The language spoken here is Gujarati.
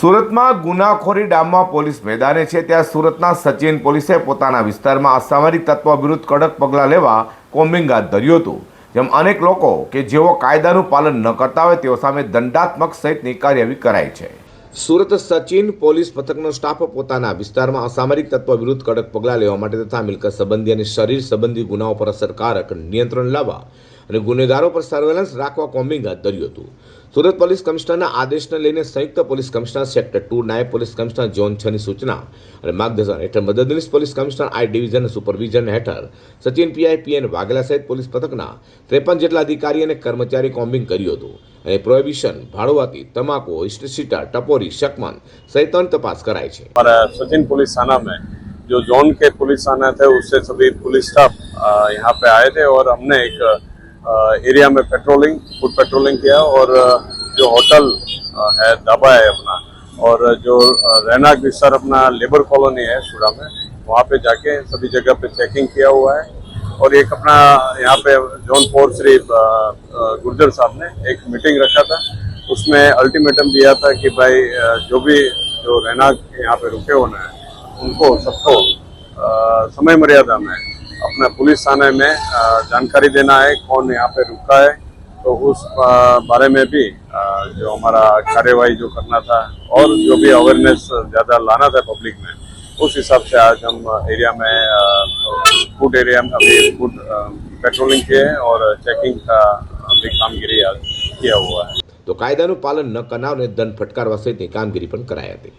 સુરતમાં ગુનાખોરી ડામમાં પોલીસ મેદાને છે ત્યાં સુરતના સચિન પોલીસે પોતાના વિસ્તારમાં અસામરિક તત્વો વિરુદ્ધ કડક પગલાં લેવા કોમ્બિંગ હાથ ધર્યું હતું। જેમ અનેક લોકો કે જેઓ કાયદાનું પાલન ન કરતા હોય તેઓ સામે દંડાત્મક સહિતની કાર્યવાહી કરાઈ છે। સુરત સચિન પોલીસ પથકનો સ્ટાફ પોતાના વિસ્તારમાં અસામરિક તત્વો વિરુદ્ધ કડક પગલાં લેવા માટે તથા મિલકત સંબંધી અને શરીર સંબંધી ગુનાઓ પર અસરકારક નિયંત્રણ લાવવા અને ગુનેગારો પર સર્વેલન્સ રાખવા કોમ્બિંગ હાથ ધર્યું હતું। સુરત પોલીસ કમિશનરના આદેશને લઈને સંયુક્ત પોલીસ કમિશનર સેક્ટર 2 નાયબ પોલીસ કમિશનર ઝોન 6 ની સૂચના અને માર્ગદર્શન હેઠળ મદદનીશ પોલીસ કમિશનર આઈ ડિવિઝન સુપરવિઝન હેઠળ સચિન પીઆઈ પીએન વાઘેલા સહિત પોલીસ પથકના 53 જેટલા અધિકારી અને કર્મચારી કોમ્બિંગ કર્યું હતું અને પ્રોહિબિશન, ભાડુઆતી, તમાકू, सीटर, टपोरी, शकमन सहित तपास कराई है। सचिन पुलिस थाना में जो जोन के पुलिस थाना थे उससे सभी पुलिस स्टाफ यहाँ पे आए थे और हमने एक एरिया में फुट पेट्रोलिंग किया और जो होटल है ढाबा है अपना और जो रहना विस्तार अपना लेबर कॉलोनी है सूरा में वहाँ पे जाके सभी जगह पे चेकिंग किया हुआ है। और एक अपना यहाँ पे जोन 4 श्री गुर्जर साहब ने एक मीटिंग रखा था, उसमें अल्टीमेटम दिया था कि भाई जो रहना यहाँ पे रुके होना है उनको सबको समय मर्यादा में अपना पुलिस थाने में जानकारी देना है कौन यहाँ पे रुका है, तो उस बारे में भी जो हमारा कार्यवाही जो करना था और जो भी अवेयरनेस ज़्यादा लाना था पब्लिक में, उस हिसाब से आज हम एरिया में फूड एरिया में अभी फूड पेट्रोलिंग किए हैं और चेकिंग का भी कामगिरी आज किया हुआ है। तो कायदाનું પાલન ન કરનારને દંડ ફટકારવા સહિતની કામગીરી પણ કરાઈ હતી।